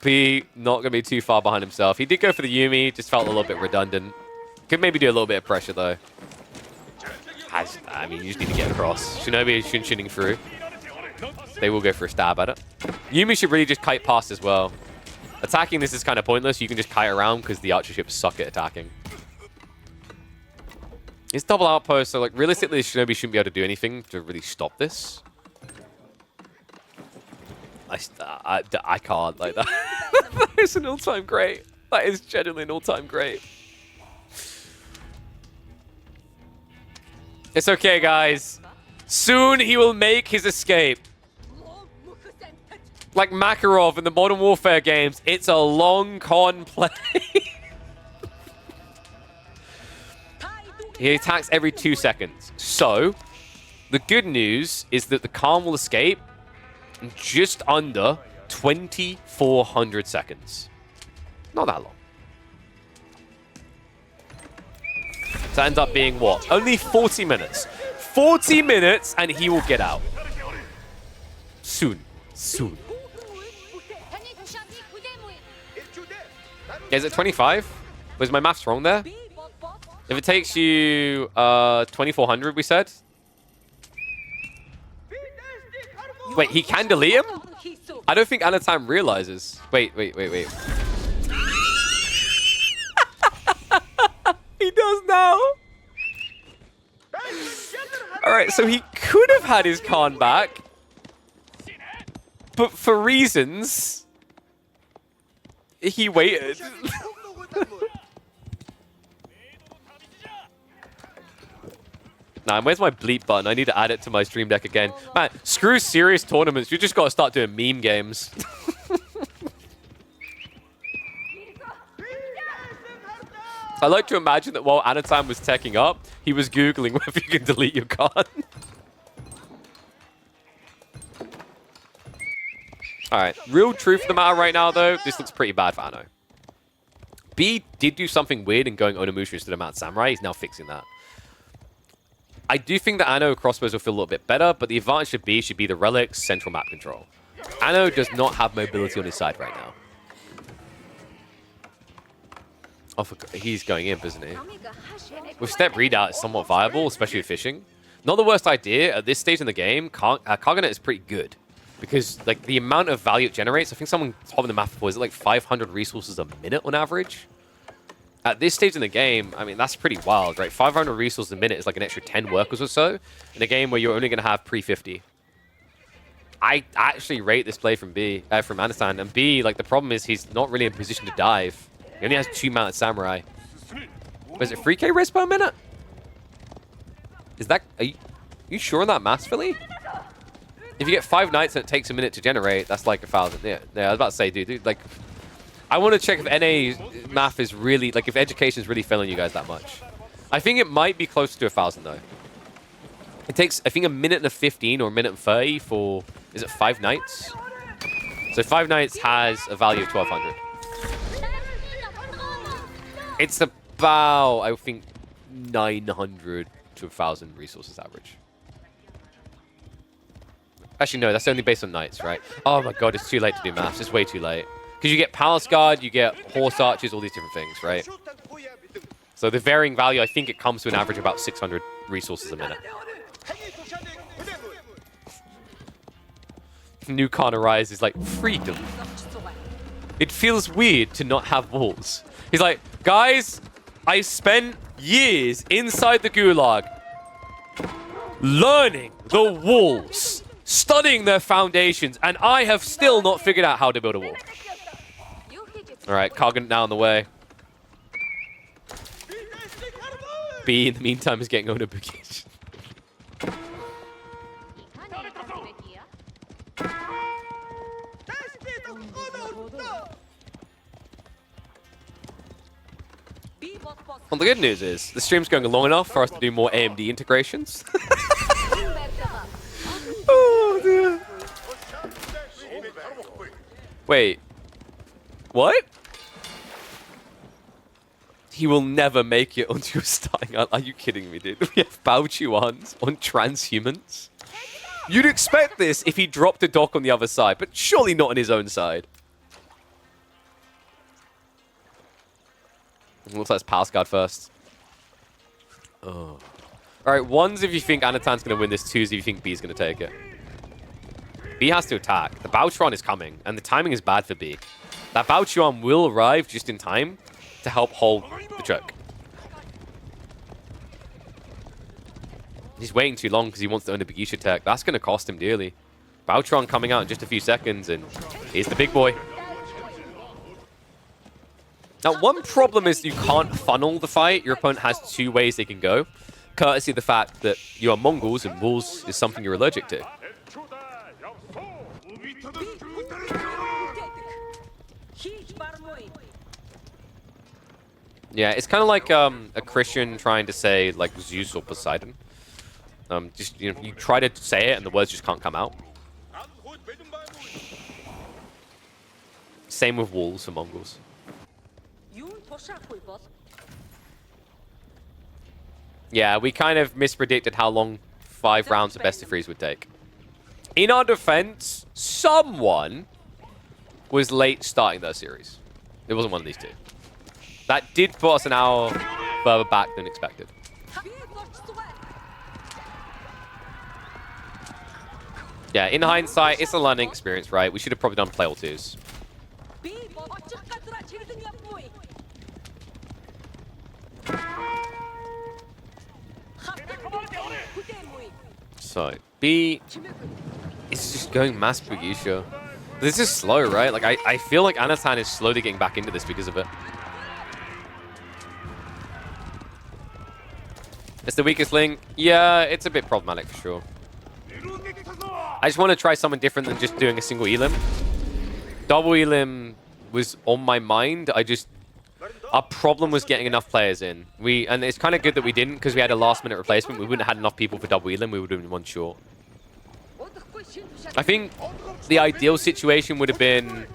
Speaker 1: B not gonna be too far behind himself. He did go for the Yumi, just felt a little bit redundant. Could maybe do a little bit of pressure though. I mean, you just need to get across. Shinobi is shooting through. They will go for a stab at it. Yumi should really just kite past as well. Attacking this is kind of pointless. You can just kite around because the archer ships suck at attacking. It's double outpost, so like realistically, Shinobi shouldn't be able to do anything to really stop this. I can't like that. That is an all-time great. That is genuinely an all-time great. It's okay, guys. Soon he will make his escape. Like Makarov in the Modern Warfare games, it's a long con play. He attacks every 2 seconds. So, the good news is that the Khan will escape in just under 2,400 seconds. Not that long. So that ends up being what? Only 40 minutes. 40 minutes and he will get out. Soon. Soon. Is it 25? Was my maths wrong there? If it takes you 2400, we said. Wait, he can delete him? I don't think Anatan realizes. Wait. He does now. Alright, so he could have had his Khan back. But for reasons, he waited. Nah, where's my bleep button? I need to add it to my stream deck again. Man, screw serious tournaments. You just got to start doing meme games. I like to imagine that while Anatan was teching up, he was Googling whether you can delete your card. Alright, real truth of the matter right now, though, this looks pretty bad for Anno. B did do something weird in going Onimusha instead of Mount Samurai. He's now fixing that. I do think that Anno crossbows will feel a little bit better, but the advantage of B should be the relics, central map control. Anno does not have mobility on his side right now. Oh, he's going imp, isn't he? With step readout, it's somewhat viable, especially with fishing. Not the worst idea. At this stage in the game, Kaganet is pretty good. Because like the amount of value it generates, I think someone told me the math before, is it like 500 resources a minute on average? At this stage in the game, I mean, that's pretty wild, right? 500 resources a minute is like an extra 10 workers or so in a game where you're only going to have pre-50. I actually rate this play from Anatan. And B, like, the problem is he's not really in position to dive. He only has 2 mounted samurai. Was it 3k res per minute? Is that... Are you sure on that maths, Philly? If you get 5 knights and it takes a minute to generate, that's like 1,000. Yeah, I was about to say, dude, like... I want to check if NA math is really... Like, if education is really failing you guys that much. I think it might be closer to 1,000, though. It takes, I think, a minute and a 15 or a minute and 30 for... Is it 5 knights? So 5 knights has a value of 1,200. It's about, I think, 900 to 1,000 resources average. Actually, no, that's only based on knights, right? Oh my god, it's too late to do maths. It's way too late. Because you get Palace Guard, you get Horse Archers, all these different things, right? So the varying value, I think it comes to an average of about 600 resources a minute. New Khan Arise is like, freedom. It feels weird to not have walls. He's like, guys, I spent years inside the Gulag learning the walls, studying their foundations, and I have still not figured out how to build a wall. Alright, Kaganet now on the way. B, in the meantime, is getting Onobuki. Well, the good news is, the stream's going long enough for us to do more AMD integrations. Oh, dear. Wait. What? He will never make it onto your starting... Are you kidding me, dude? We have Bao Chuans on transhumans? You'd expect this if he dropped a dock on the other side, but surely not on his own side. Looks like it's Palace Guard first. Oh. Alright, one's if you think Anatan's going to win this, two's if you think B's going to take it. B has to attack. The Bao Chuan is coming, and the timing is bad for B. That Bao Chuan will arrive just in time to help hold the choke. He's waiting too long because he wants to own the Begisha tech. That's going to cost him dearly. Bao Chuan coming out in just a few seconds, and he's the big boy. Now, one problem is you can't funnel the fight. Your opponent has 2 ways they can go, courtesy of the fact that you are Mongols, and walls is something you're allergic to. Yeah, it's kind of like a Christian trying to say, like, Zeus or Poseidon. Just, you know, you try to say it, and the words just can't come out. Same with walls for Mongols. Yeah, we kind of mispredicted how long 5 rounds of best of 3s would take. In our defense, someone was late starting their series. It wasn't one of these two. That did put us an hour further back than expected. Yeah, in hindsight, it's a learning experience, right? We should have probably done play all twos. So, B is just going mass Bugisha. This is slow, right? Like, I feel like Anatan is slowly getting back into this because of it. It's the weakest link. Yeah, it's a bit problematic for sure. I just want to try something different than just doing a single elim. Double elim was on my mind. Our problem was getting enough players in. And it's kind of good that we didn't because we had a last-minute replacement. We wouldn't have had enough people for double elim. We would have been one short. I think the ideal situation would have been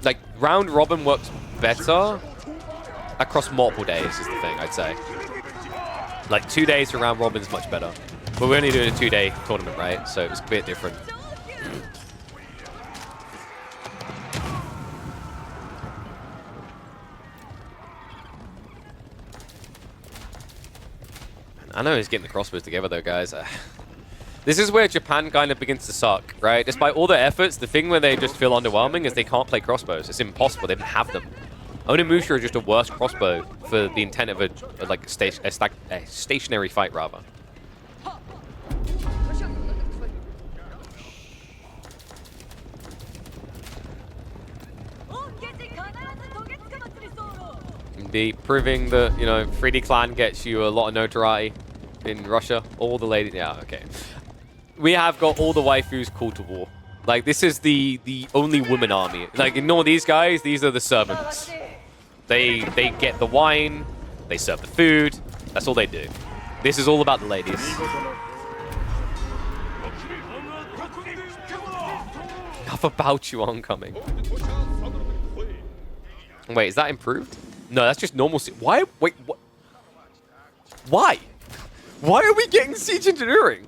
Speaker 1: like round robin works better across multiple days is the thing I'd say. Like 2 days for round robin is much better. But we're only doing a 2-day tournament, right? So it was a bit different. I know he's getting the crossbows together though, guys. This is where Japan kind of begins to suck, right? Despite all their efforts, the thing where they just feel underwhelming is they can't play crossbows. It's impossible. They don't have them. Onimusha are just a worse crossbow for the intent of a stationary fight, rather. Indeed, proving that, you know, 3D Clan gets you a lot of notoriety in Russia. All the ladies, yeah, okay. We have got all the waifus called to war. Like, this is the only woman army. Like, ignore these guys, these are the servants. They get the wine, they serve the food, that's all they do. This is all about the ladies. Enough about you oncoming. Wait, is that improved? No, that's just normal. Why? Wait, what? Why? Why are we getting siege engineering?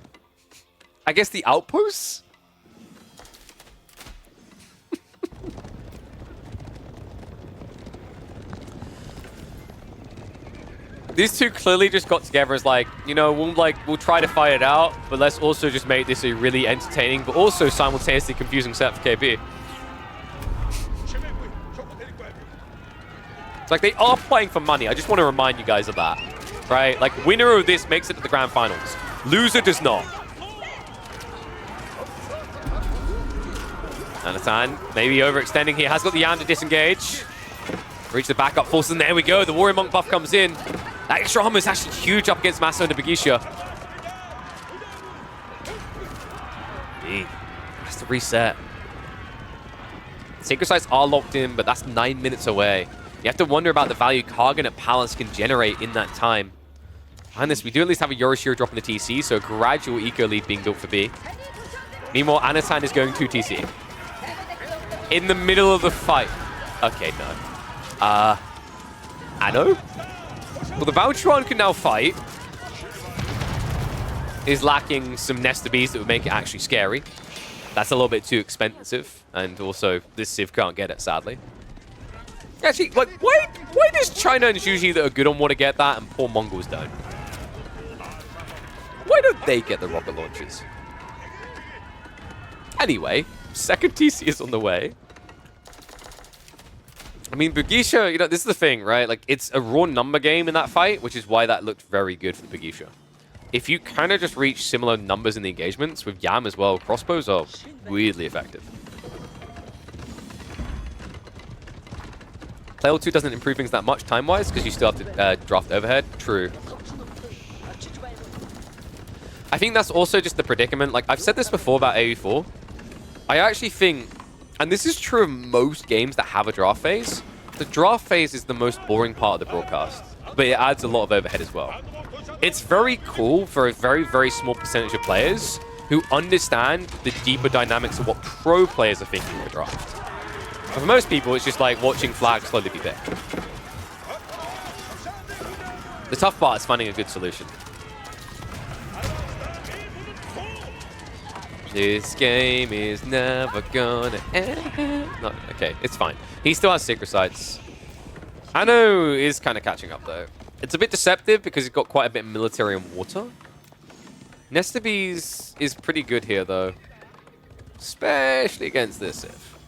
Speaker 1: I guess the outposts? These two clearly just got together as like, you know, we'll try to fight it out, but let's also just make this a really entertaining, but also simultaneously confusing set for KB. It's like they are playing for money. I just want to remind you guys of that, right? Like, winner of this makes it to the grand finals. Loser does not. Anatan, maybe overextending here. Has got the Yam to disengage. Reach the backup force, and there we go. The Warrior Monk buff comes in. That extra armor is actually huge up against Maso and Bugisha. Has to reset. Sacred Sites are locked in, but that's 9 minutes away. You have to wonder about the value Kargan at Palace can generate in that time. Behind this, we do at least have a Yorishiro dropping the TC, so a gradual eco lead being built for B. Meanwhile, Anatan is going to TC. In the middle of the fight. Okay, no. Anno? Well, the Valtron can now fight. Is lacking some Nesta Bees that would make it actually scary. That's a little bit too expensive. And also, this Civ can't get it, sadly. Actually, like, why does China and Juji that are good on water get that and poor Mongols don't? Why don't they get the rocket launchers? Anyway, second TC is on the way. I mean, Bugisha, you know, this is the thing, right? Like, it's a raw number game in that fight, which is why that looked very good for the Bugisha. If you kind of just reach similar numbers in the engagements, with Yam as well, crossbows are weirdly effective. Play L2 doesn't improve things that much time-wise, because you still have to draft overhead. True. I think that's also just the predicament. Like, I've said this before about AE4. I actually think, and this is true of most games that have a draft phase, the draft phase is the most boring part of the broadcast, but it adds a lot of overhead as well. It's very cool for a very, very small percentage of players who understand the deeper dynamics of what pro players are thinking of a draft. But for most people, it's just like watching flags slowly be picked. The tough part is finding a good solution. This game is never gonna end. No, okay, it's fine. He still has Sacred Sites. Anno is kind of catching up, though. It's a bit deceptive because he's got quite a bit of military and water. Nestabees is pretty good here, though. Especially against this Sith.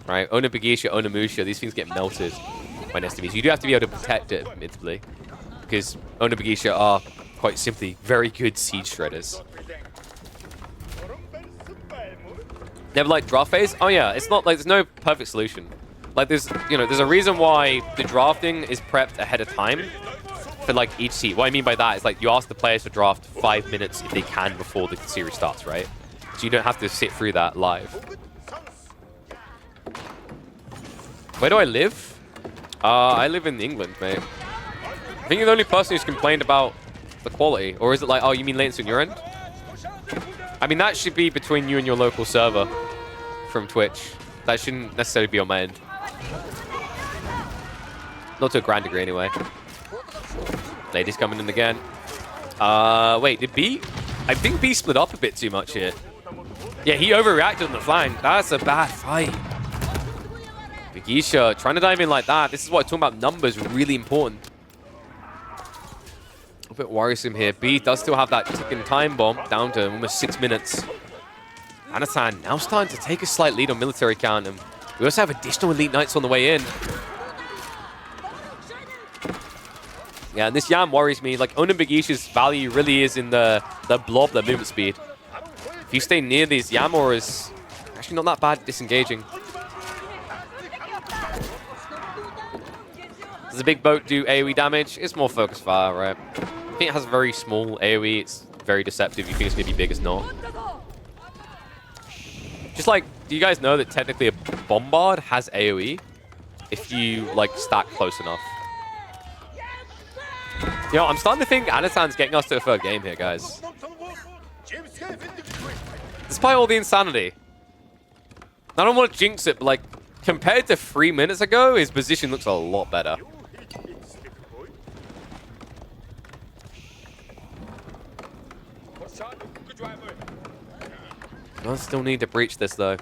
Speaker 1: Right? Onabagisha, Onamusha, these things get melted by Nestabees. You do have to be able to protect it, admittedly. Because Onabagisha are, quite simply, very good siege shredders. Never liked draft phase? Oh yeah, it's not like there's no perfect solution. Like there's a reason why the drafting is prepped ahead of time for like each seat. What I mean by that is like you ask the players to draft 5 minutes if they can before the series starts, right? So you don't have to sit through that live. Where do I live? I live in England, mate. I think you're the only person who's complained about the quality. Or is it like, oh, you mean latency on your end? I mean, that should be between you and your local server from Twitch. That shouldn't necessarily be on my end. Not to a grand degree, anyway. Ladies coming in again. Wait, did B? I think B split up a bit too much here. Yeah, he overreacted on the flank. That's a bad fight. Bagisha trying to dive in like that. This is what I'm talking about. Numbers really important. A bit worrisome here. B does still have that ticking time bomb down to almost 6 minutes. Anatan now starting to take a slight lead on military count. And we also have additional elite knights on the way in. Yeah, and this Yam worries me. Like, Onabagisha's value really is in the blob, the movement speed. If you stay near these Yam auras, actually not that bad at disengaging. Does the big boat do AoE damage? It's more focus fire, right? I think it has very small AoE. It's very deceptive. You think it's going to be big, it's not. Just like, do you guys know that technically a bombard has AoE if you, like, stack close enough? Yo, I'm starting to think Anatan's getting us to a third game here, guys. Despite all the insanity. I don't want to jinx it, but, like, compared to 3 minutes ago, his position looks a lot better. I still need to breach this, though.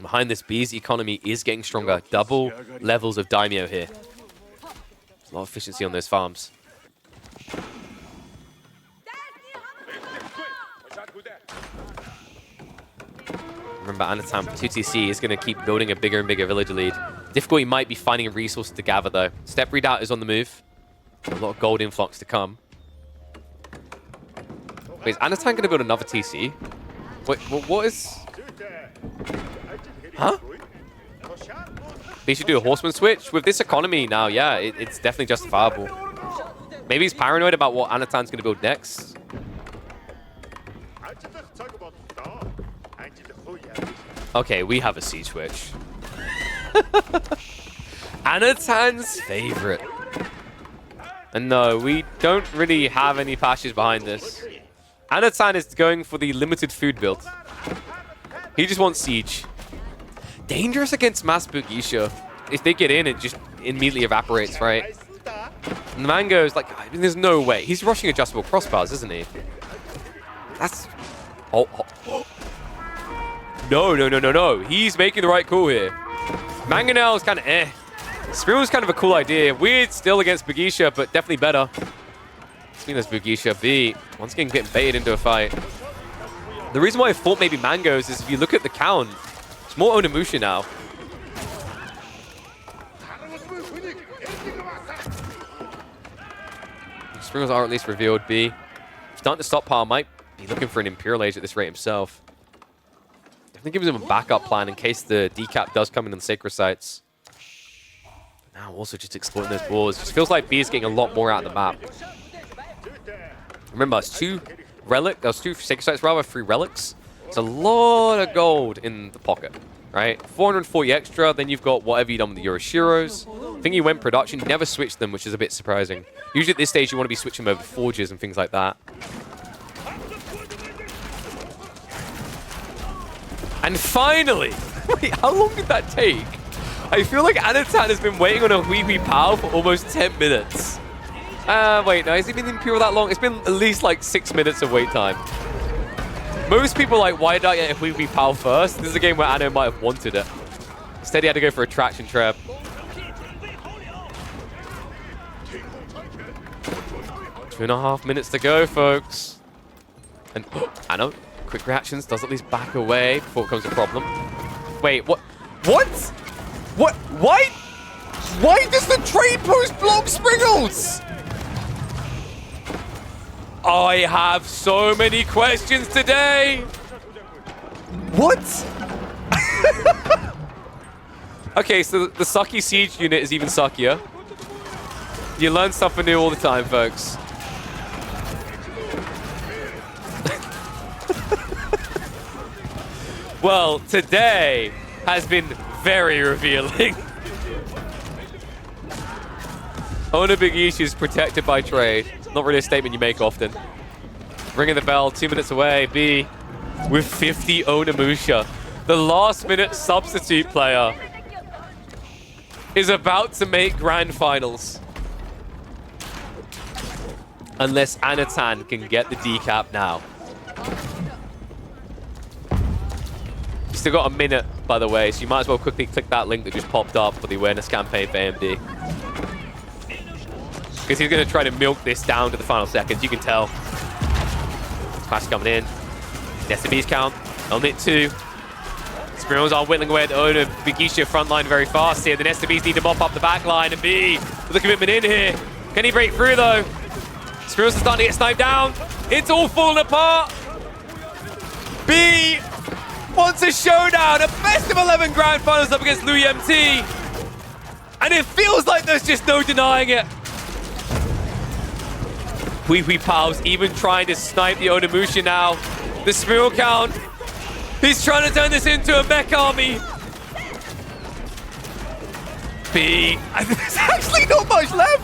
Speaker 1: Behind this, B's economy is getting stronger. Double levels of daimyo here. There's a lot of efficiency on those farms. Remember, Anatan 2TC is going to keep building a bigger and bigger villager lead. Difficulty might be finding a resource to gather, though. Step Redoubt is on the move. A lot of gold influx to come. Wait, is Anatan going to build another TC? Wait, what is... Huh? They should do a horseman switch? With this economy now, yeah, it's definitely justifiable. Maybe he's paranoid about what Anatan's going to build next. Okay, we have a siege switch. Anatan's favorite. And no, we don't really have any patches behind this. Anatan is going for the limited food build. He just wants siege. Dangerous against Mass Bagisha. If they get in, it just immediately evaporates, right? And the Mango is like, I mean, there's no way. He's rushing adjustable crossbars, isn't he? That's... Oh. No. He's making the right call here. Mangonel is kind of eh. Skrill is kind of a cool idea. Weird still against Bagisha, but definitely better. I think that's Bagisha. B, once again getting baited into a fight. The reason why I thought maybe Mangoes is if you look at the count, it's more Onimusha now. Springles are at least revealed. B, starting to stockpile, might be looking for an Imperial Age at this rate himself. Definitely gives him a backup plan in case the decap does come in on the Sacred Sites. Now also just exploiting those walls. Just feels like B is getting a lot more out of the map. Remember, it's 2 Sacred Sites rather, 3 relics. It's a lot of gold in the pocket, right? 440 extra, then you've got whatever you've done with the Yoroshiros. I think you went production, never switched them, which is a bit surprising. Usually at this stage, you want to be switching them over forges and things like that. And finally! Wait, how long did that take? I feel like Anatan has been waiting on a Hui Pao for almost 10 minutes. Wait, no, has he been in Imperial that long? It's been at least like 6 minutes of wait time. Most people are like, why did I get a Hui Pao first? This is a game where Anno might have wanted it. Instead, he had to go for a traction trap. 2.5 minutes to go, folks. And Anna, quick reactions, does at least back away before it becomes a problem. Wait, what? What? What? Why? Why does the trade post block Spriggles? I have so many questions today. What? Okay, so the sucky siege unit is even suckier. You learn something new all the time, folks. Well, today has been very revealing. Owner Big Ishi is protected by trade. Not really a statement you make often. Ringing the bell, 2 minutes away. B with 50 Onimusha. The last-minute substitute player is about to make grand finals. Unless Anatan can get the decap now. Still got a minute, by the way, so you might as well quickly click that link that just popped up for the awareness campaign for AMD. Because he's going to try to milk this down to the final seconds, you can tell. Clash coming in. SMB's count, only at 2. Spirals are whittling away at the owner. Bigisha front line very fast here. The SMBs need to mop up the back line, and B with the commitment in here. Can he break through though? Spirals are starting to get sniped down. It's all falling apart. B wants a showdown, a best of 11 grand finals up against Louis MT. And it feels like there's just no denying it. Wee Pals even trying to snipe the Onimusha now. The Spiral count. He's trying to turn this into a mech army. B. There's actually not much left.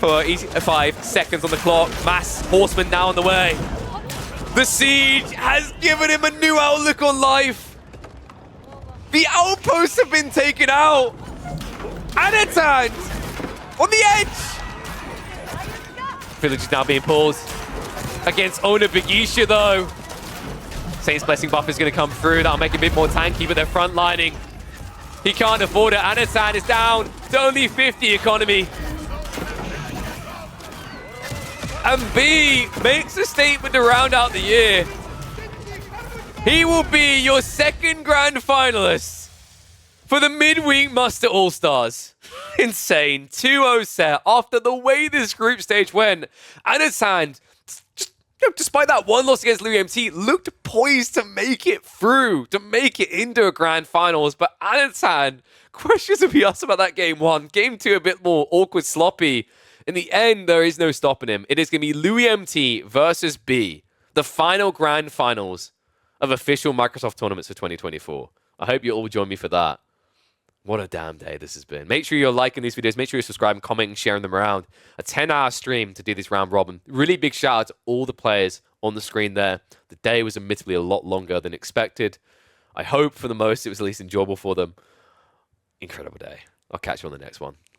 Speaker 1: 5 seconds on the clock. Mass Horseman now on the way. The siege has given him a new outlook on life. The outposts have been taken out. Anatan on the edge. Village is now being pulled against Owner Bigisha though. Saint's Blessing buff is going to come through. That'll make it a bit more tanky, but they're front lining. He can't afford it. Anatan is down to only 50 economy. And B makes a statement to round out the year. He will be your second grand finalist for the midweek Muster All-Stars. Insane. 2-0 set after the way this group stage went. Anatan, despite that one loss against Louis MT, looked poised to make it through, to make it into a grand finals. But Anatan, questions will be asked about that game 1. Game 2 a bit more awkward, sloppy. In the end, there is no stopping him. It is going to be Louis MT versus B, the final grand finals of official Microsoft tournaments for 2024. I hope you all join me for that. What a damn day this has been. Make sure you're liking these videos. Make sure you're subscribing, commenting, sharing them around. A 10-hour stream to do this round robin. Really big shout out to all the players on the screen there. The day was admittedly a lot longer than expected. I hope for the most it was at least enjoyable for them. Incredible day. I'll catch you on the next one.